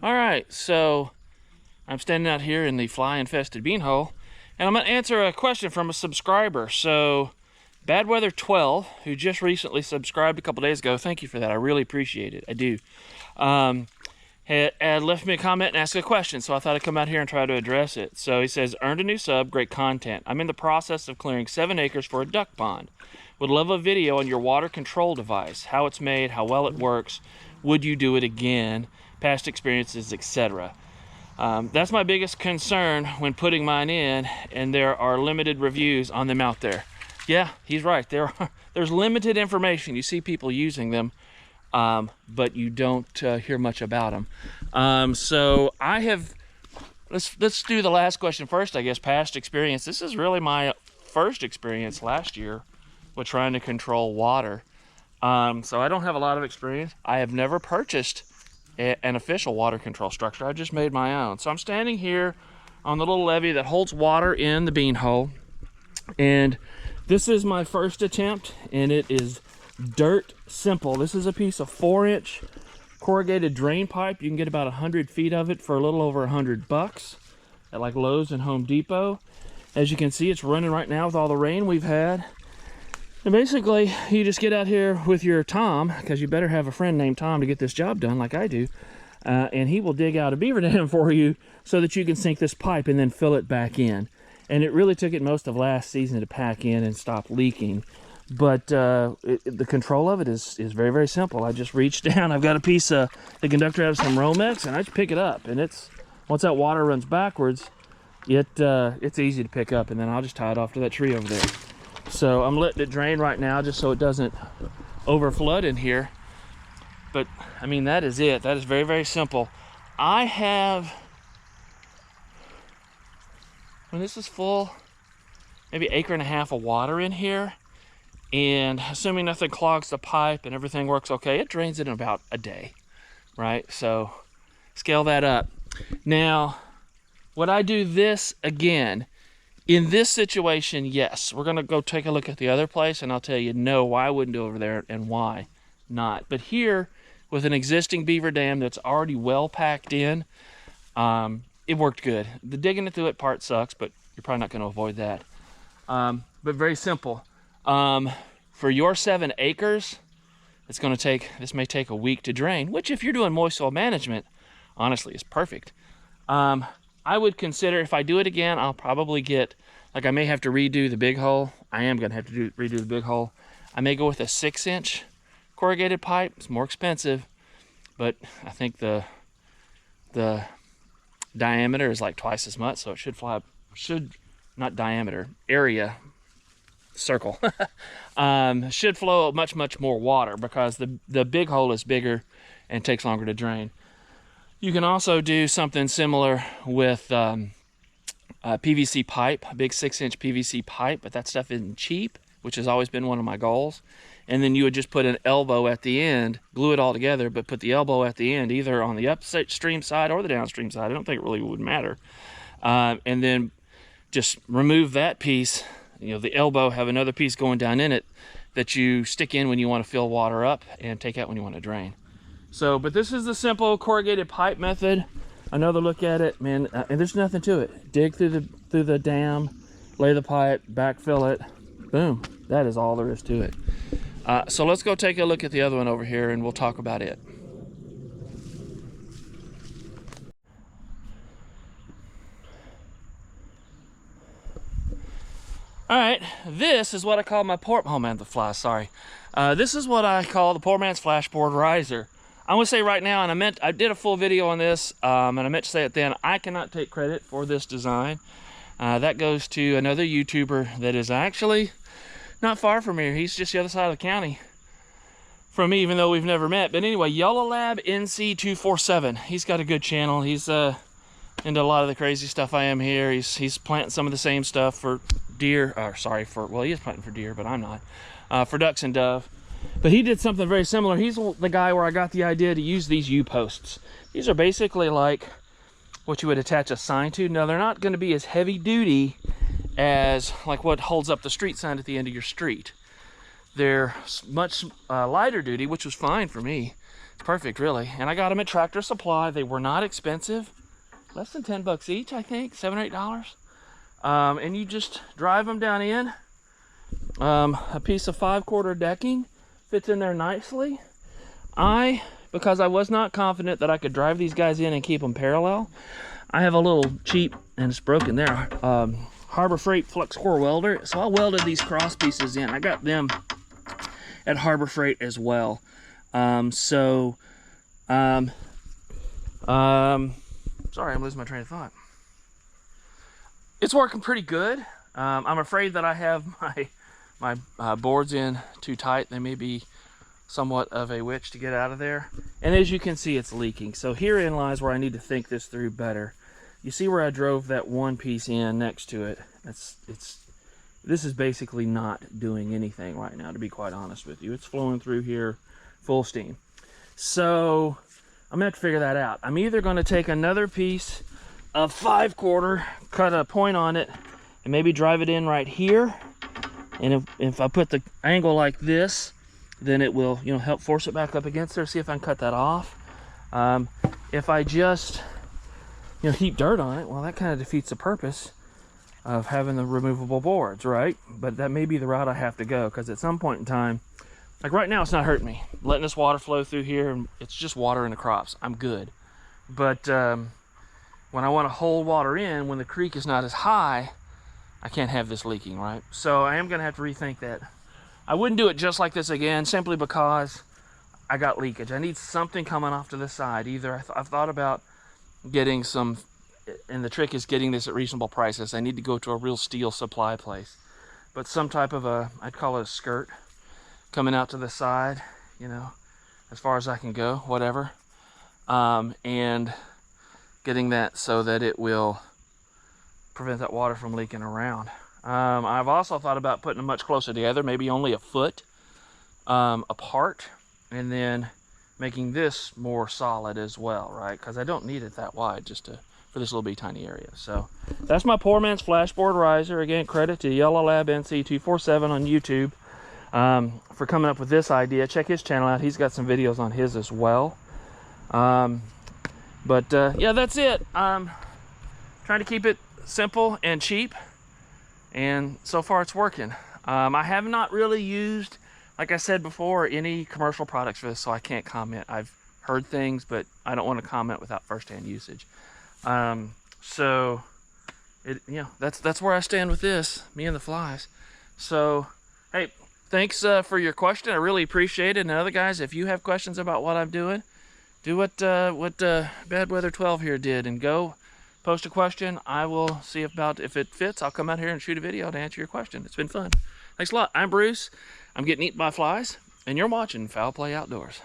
All right, so I'm standing out here in the fly-infested bean hole, and I'm going to answer a question from a subscriber. So, Badweather12, who just recently subscribed a couple days ago, thank you for that. I really appreciate it. I do. Had left me a comment and asked a question, so I thought I'd come out here and try to address it. So he says, earned a new sub, great content. I'm in the process of clearing 7 acres for a duck pond. Would love a video on your water control device, how it's made, how well it works. Would you do it again? Past experiences, etc. That's my biggest concern when putting mine in, and there are limited reviews on them out there. Yeah, he's right. There's limited information. You see people using them, but you don't hear much about them. So I have, let's do the last question first, I guess. Past experience. This is really my first experience last year with trying to control water. So I don't have a lot of experience. I have never purchased an official water control structure. I just made my own. So I'm standing here on the little levee that holds water in the bean hole, and this is my first attempt, and it is dirt simple. This is a piece of 4-inch corrugated drain pipe. You can get about 100 feet of it for a little over $100 at like Lowe's and Home Depot. As you can see, it's running right now with all the rain we've had. And basically, you just get out here with your Tom, because you better have a friend named Tom to get this job done like I do, and he will dig out a beaver dam for you so that you can sink this pipe and then fill it back in. And it really took it most of last season to pack in and stop leaking. But the control of it is very, very simple. I just reach down. I've got a piece of the conductor out of some Romex, and I just pick it up. And it's, once that water runs backwards, it's easy to pick up, and then I'll just tie it off to that tree over there. So I'm letting it drain right now just so it doesn't overflood in here. But I mean, that is it. That is very, very simple. I have, when this is full, maybe 1.5 acres of water in here, and assuming nothing clogs the pipe and everything works okay, it drains it in about a day, right? So scale that up. Now, would I do this again? In this situation, yes. We're gonna go take a look at the other place, and I'll tell you no, why I wouldn't do over there and why not. But here, with an existing beaver dam that's already well packed in, it worked good. The digging it through it part sucks, but you're probably not gonna avoid that. But very simple. For your 7 acres, this may take a week to drain, which if you're doing moist soil management, honestly is perfect. I would consider, if I do it again, I'll probably get, like, I may have to redo the big hole. I am going to have to redo the big hole. I may go with a 6-inch corrugated pipe. It's more expensive, but I think the diameter is like twice as much, so it not diameter, area, circle, should flow much, much more water because the big hole is bigger and takes longer to drain. You can also do something similar with PVC pipe, a big 6-inch PVC pipe, but that stuff isn't cheap, which has always been one of my goals. And then you would just put an elbow at the end, glue it all together, but put the elbow at the end, either on the upstream side or the downstream side. I don't think it really would matter. And then just remove that piece. You know, the elbow, have another piece going down in it that you stick in when you want to fill water up and take out when you want to drain. So, but this is the simple corrugated pipe method. Another look at it, man, and there's nothing to it. Dig through the dam, lay the pipe, backfill it, boom. That is all there is to it. So let's go take a look at the other one over here, and we'll talk about it. All right, this is what I call my oh man, the fly, sorry. This is what I call the poor man's flashboard riser. I'm gonna say right now, and I did a full video on this, and I meant to say it then, I cannot take credit for this design. That goes to another YouTuber that is actually not far from here. He's just the other side of the county from me, even though we've never met. But anyway, Yellow Lab NC247. He's got a good channel. He's into a lot of the crazy stuff I am here. He's planting some of the same stuff for deer, well, he is planting for deer, but I'm not, for ducks and dove. But he did something very similar. He's the guy where I got the idea to use these U-posts. These are basically like what you would attach a sign to. Now, they're not going to be as heavy duty as like what holds up the street sign at the end of your street. They're much lighter duty, which was fine for me, It's perfect, really. And I got them at Tractor Supply. They were not expensive. Less than 10 bucks each, I think. $7 or $8. And you just drive them down in. A piece of 5/4 decking fits in there nicely. Because I was not confident that I could drive these guys in and keep them parallel, I have a little cheap, and it's broken there, Harbor Freight flux core welder. So I welded these cross pieces in. I got them at Harbor Freight as well. Sorry, I'm losing my train of thought. It's working pretty good. I'm afraid that I have my boards in too tight. They may be somewhat of a witch to get out of there. And as you can see, it's leaking. So herein lies where I need to think this through better. You see where I drove that one piece in next to it? This is basically not doing anything right now, to be quite honest with you. It's flowing through here full steam. So I'm gonna have to figure that out. I'm either gonna take another piece of 5/4, cut a point on it, and maybe drive it in right here. And if I put the angle like this, then it will, help force it back up against there. See if I can cut that off. If I just, heap dirt on it, well, that kind of defeats the purpose of having the removable boards, right? But that may be the route I have to go, because at some point in time, like right now, it's not hurting me. Letting this water flow through here, and it's just water in the crops. I'm good. But when I want to hold water in, when the creek is not as high, I can't have this leaking, right? So I am going to have to rethink that. I wouldn't do it just like this again, simply because I got leakage. I need something coming off to the side. Either I've thought about getting some, and the trick is getting this at reasonable prices. I need to go to a real steel supply place. But some type of I'd call it a skirt, coming out to the side, as far as I can go, whatever. And getting that so that it will prevent that water from leaking around. I've also thought about putting them much closer together, maybe only a foot apart, and then making this more solid as well, right? Because I don't need it that wide for this little bitty tiny area. So that's my poor man's flashboard riser. Again, credit to Yellow Lab NC247 on YouTube for coming up with this idea. Check his channel out. He's got some videos on his as well. Yeah, that's it. Trying to keep it simple and cheap. And so far it's working. I have not really used, like I said before, any commercial products for this, so I can't comment. I've heard things, but I don't want to comment without first-hand usage. So that's where I stand with this, me and the flies. So hey, thanks for your question. I really appreciate it. And other guys, if you have questions about what I'm doing, do what Bad Weather 12 here did, and go post a question. I will see if it fits. I'll come out here and shoot a video to answer your question. It's been fun. Thanks a lot. I'm Bruce. I'm getting eaten by flies, and you're watching Foul Play Outdoors.